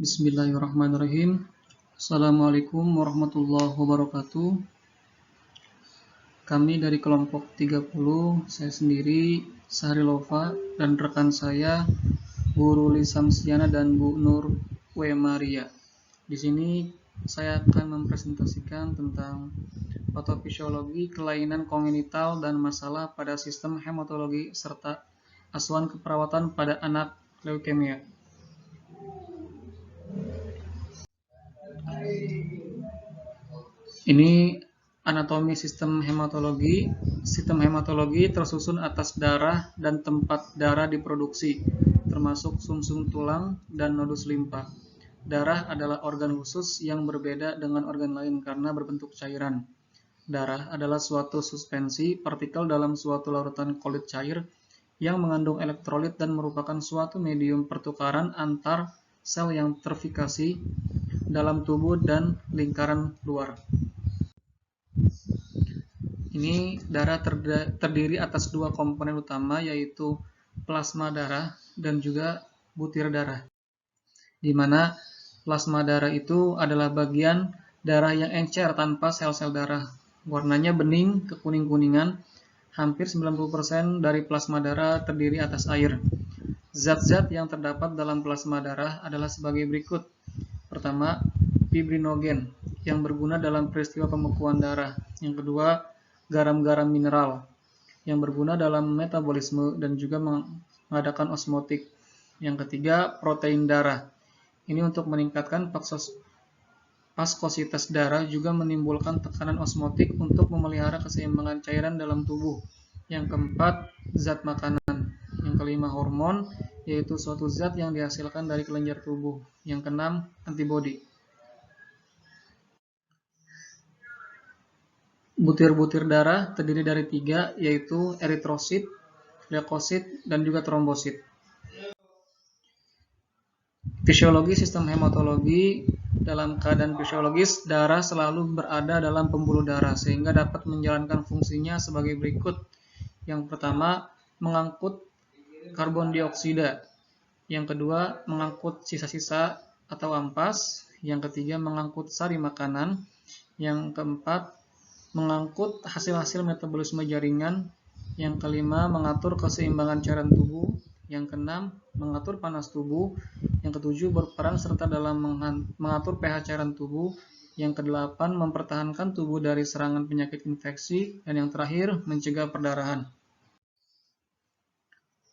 Bismillahirrahmanirrahim. Assalamualaikum warahmatullahi wabarakatuh. Kami dari kelompok 30, saya sendiri, Sahrilova, dan rekan saya, Bu Ruli Samsiana dan Bu Nur W. Maria. Di sini saya akan mempresentasikan tentang patofisiologi, kelainan kongenital, dan masalah pada sistem hematologi, serta asuhan keperawatan pada anak leukemia. Ini anatomi sistem hematologi. Sistem hematologi tersusun atas darah dan tempat darah diproduksi, termasuk sumsum tulang dan nodus limpa. Darah adalah organ khusus yang berbeda dengan organ lain karena berbentuk cairan. Darah adalah suatu suspensi partikel dalam suatu larutan kolit cair yang mengandung elektrolit dan merupakan suatu medium pertukaran antar sel yang terfikasi dalam tubuh dan lingkaran luar. Ini darah terdiri atas dua komponen utama, yaitu plasma darah dan juga butir darah. Di mana plasma darah itu adalah bagian darah yang encer tanpa sel-sel darah. Warnanya bening ke kuning-kuningan. Hampir 90% dari plasma darah terdiri atas air. Zat-zat yang terdapat dalam plasma darah adalah sebagai berikut. Pertama, fibrinogen yang berguna dalam peristiwa pembekuan darah. Yang kedua, garam-garam mineral yang berguna dalam metabolisme dan juga mengadakan osmotik. Yang ketiga, protein darah. Ini untuk meningkatkan paskositas darah, juga menimbulkan tekanan osmotik untuk memelihara keseimbangan cairan dalam tubuh. Yang keempat, zat makanan. Yang kelima, hormon, yaitu suatu zat yang dihasilkan dari kelenjar tubuh. Yang keenam, antibodi. Butir-butir darah terdiri dari tiga, yaitu eritrosit, leukosit, dan juga trombosit. Fisiologi sistem hematologi. Dalam keadaan fisiologis, darah selalu berada dalam pembuluh darah sehingga dapat menjalankan fungsinya sebagai berikut. Yang pertama, mengangkut karbon dioksida. Yang kedua, mengangkut sisa-sisa atau ampas. Yang ketiga, mengangkut sari makanan. Yang keempat, mengangkut hasil-hasil metabolisme jaringan. Yang kelima, mengatur keseimbangan cairan tubuh. Yang keenam, mengatur panas tubuh. Yang ketujuh, berperan serta dalam mengatur pH cairan tubuh. Yang kedelapan, mempertahankan tubuh dari serangan penyakit infeksi. Dan yang terakhir, mencegah perdarahan.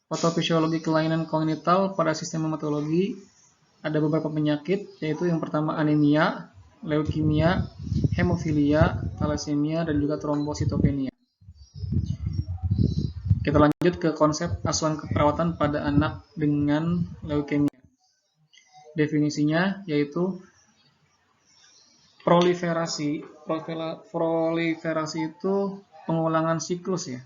Patofisiologi kelainan kongenital pada sistem hematologi. Ada beberapa penyakit, yaitu yang pertama anemia, leukemia, hemofilia, thalassemia, dan juga trombositopenia. Kita lanjut ke konsep asuhan keperawatan pada anak dengan leukemia. Definisinya yaitu proliferasi. Proliferasi itu pengulangan siklus ya.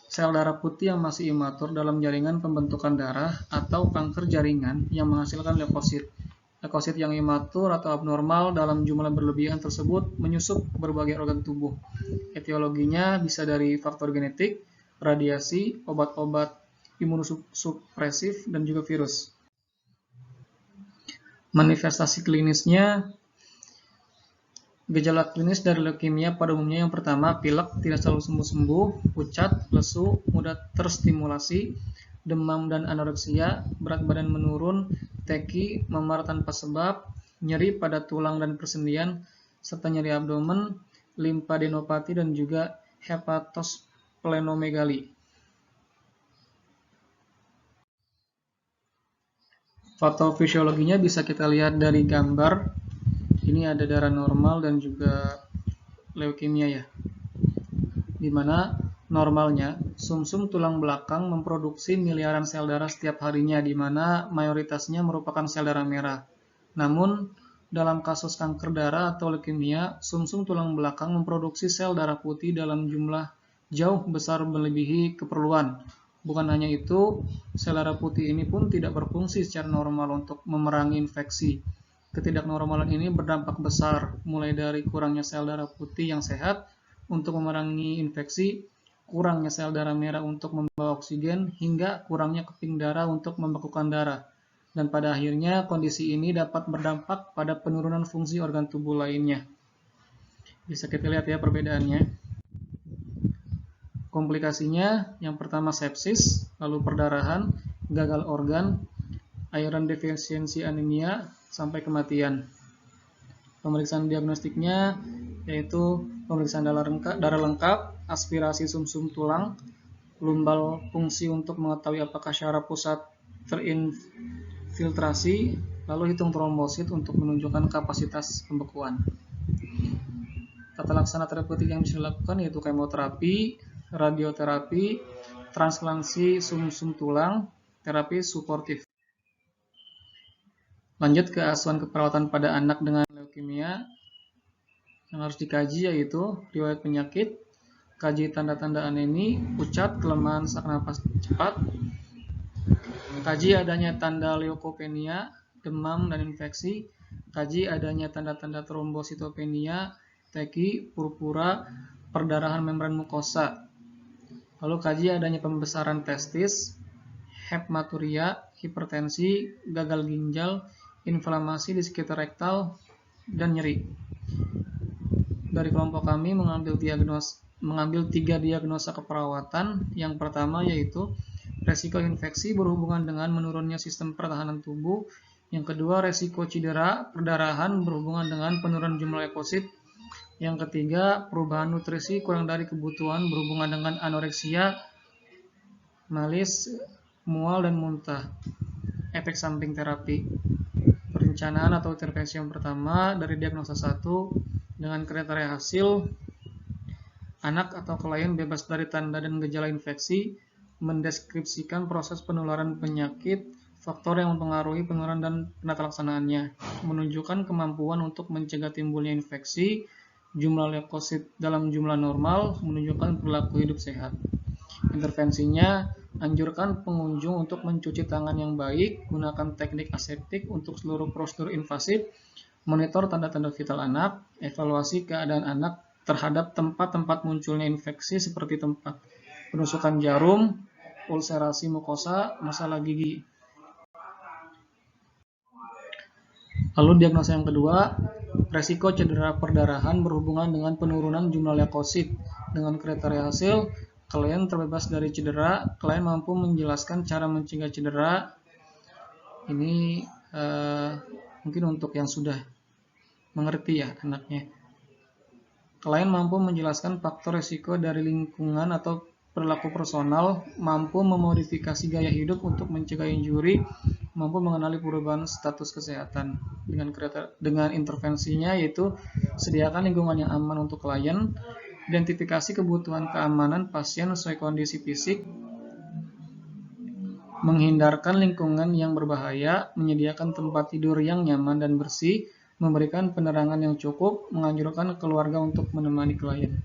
Sel darah putih yang masih imatur dalam jaringan pembentukan darah atau kanker jaringan yang menghasilkan leukosit. Leukosit yang imatur atau abnormal dalam jumlah berlebihan tersebut menyusup berbagai organ tubuh. Etiologinya bisa dari faktor genetik, radiasi, obat-obat imunosupresif, dan juga virus. Manifestasi klinisnya, gejala klinis dari leukemia pada umumnya yang pertama, pilek tidak selalu sembuh-sembuh, pucat, lesu, mudah terstimulasi, demam dan anoreksia, berat badan menurun, teki, memar tanpa sebab, nyeri pada tulang dan persendian, serta nyeri abdomen, limfadenopati, dan juga hepatosplenomegali. Patofisiologinya bisa kita lihat dari gambar. Ini ada darah normal dan juga leukemia ya. Dimana normalnya sumsum tulang belakang memproduksi miliaran sel darah setiap harinya, dimana mayoritasnya merupakan sel darah merah. Namun dalam kasus kanker darah atau leukemia, sumsum tulang belakang memproduksi sel darah putih dalam jumlah jauh besar melebihi keperluan. Bukan hanya itu, sel darah putih ini pun tidak berfungsi secara normal untuk memerangi infeksi. Ketidaknormalan ini berdampak besar, mulai dari kurangnya sel darah putih yang sehat untuk memerangi infeksi, kurangnya sel darah merah untuk membawa oksigen, hingga kurangnya keping darah untuk membekukan darah. dan pada akhirnya kondisi ini dapat berdampak pada penurunan fungsi organ tubuh lainnya. Bisa kita lihat ya perbedaannya. Komplikasinya yang pertama sepsis, lalu perdarahan, gagal organ, iron deficiency anemia, sampai kematian. Pemeriksaan diagnostiknya yaitu pemeriksaan darah lengkap, aspirasi sumsum tulang, lumbal fungsi untuk mengetahui apakah syaraf pusat terinfiltrasi, lalu hitung trombosit untuk menunjukkan kapasitas pembekuan. Tata laksana terapeutik yang bisa dilakukan yaitu kemoterapi, radioterapi, transplantasi sumsum tulang, terapi suportif. Lanjut ke asuhan keperawatan pada anak dengan leukemia. Yang harus dikaji yaitu riwayat penyakit, kaji tanda-tanda anemi, pucat, kelemahan sak napas cepat, kaji adanya tanda leukopenia, demam dan infeksi, kaji adanya tanda-tanda trombositopenia, teki, purpura, perdarahan membran mukosa. Lalu kaji adanya pembesaran testis, hematuria, hipertensi, gagal ginjal, inflamasi di sekitar rektal, dan nyeri. Dari kelompok kami mengambil 3 diagnosa keperawatan. Yang pertama yaitu resiko infeksi berhubungan dengan menurunnya sistem pertahanan tubuh. Yang kedua resiko cedera perdarahan berhubungan dengan penurunan jumlah leukosit. Yang ketiga perubahan nutrisi kurang dari kebutuhan berhubungan dengan anoreksia, malis, mual dan muntah. Efek samping terapi. Perencanaan atau intervensi yang pertama dari diagnosa 1 dengan kriteria hasil, anak atau klien bebas dari tanda dan gejala infeksi, mendeskripsikan proses penularan penyakit, faktor yang mempengaruhi penularan dan penata laksanaannya, menunjukkan kemampuan untuk mencegah timbulnya infeksi, jumlah leukosit dalam jumlah normal, menunjukkan perilaku hidup sehat. Intervensinya, anjurkan pengunjung untuk mencuci tangan yang baik, gunakan teknik aseptik untuk seluruh prosedur invasif, monitor tanda-tanda vital anak, evaluasi keadaan anak terhadap tempat-tempat munculnya infeksi seperti tempat penusukan jarum, ulserasi mukosa, masalah gigi. Lalu diagnosa yang kedua, resiko cedera perdarahan berhubungan dengan penurunan jumlah leukosit. Dengan kriteria hasil, klien terbebas dari cedera, klien mampu menjelaskan cara mencegah cedera. Ini mungkin untuk yang sudah mengerti ya anaknya. Klien mampu menjelaskan faktor risiko dari lingkungan atau perilaku personal, mampu memodifikasi gaya hidup untuk mencegah injuri, mampu mengenali perubahan status kesehatan. Dengan intervensinya yaitu sediakan lingkungan yang aman untuk klien, identifikasi kebutuhan keamanan pasien sesuai kondisi fisik, menghindarkan lingkungan yang berbahaya, menyediakan tempat tidur yang nyaman dan bersih, memberikan penerangan yang cukup, menganjurkan keluarga untuk menemani klien.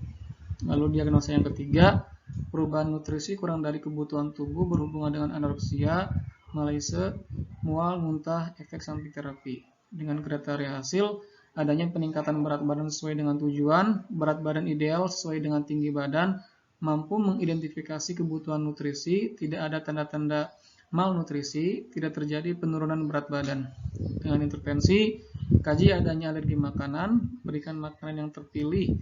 Lalu diagnosa yang ketiga, perubahan nutrisi kurang dari kebutuhan tubuh berhubungan dengan anoreksia, malaise, mual, muntah, efek samping terapi. Dengan kriteria hasil, adanya peningkatan berat badan sesuai dengan tujuan, berat badan ideal sesuai dengan tinggi badan, mampu mengidentifikasi kebutuhan nutrisi, tidak ada tanda-tanda malnutrisi, tidak terjadi penurunan berat badan. Dengan intervensi, kaji adanya alergi makanan, berikan makanan yang terpilih,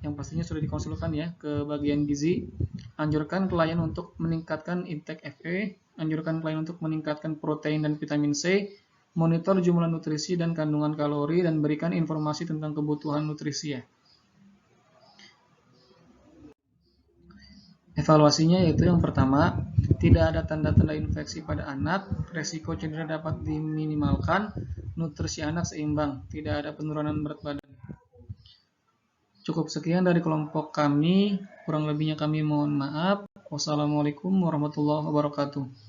yang pastinya sudah dikonsulkan ya ke bagian gizi, anjurkan klien untuk meningkatkan intake Fe, anjurkan klien untuk meningkatkan protein dan vitamin C, monitor jumlah nutrisi dan kandungan kalori, dan berikan informasi tentang kebutuhan nutrisi ya. Evaluasinya yaitu yang pertama, tidak ada tanda-tanda infeksi pada anak, resiko cedera dapat diminimalkan, nutrisi anak seimbang, tidak ada penurunan berat badan. Cukup sekian dari kelompok kami, kurang lebihnya kami mohon maaf. Wassalamualaikum warahmatullahi wabarakatuh.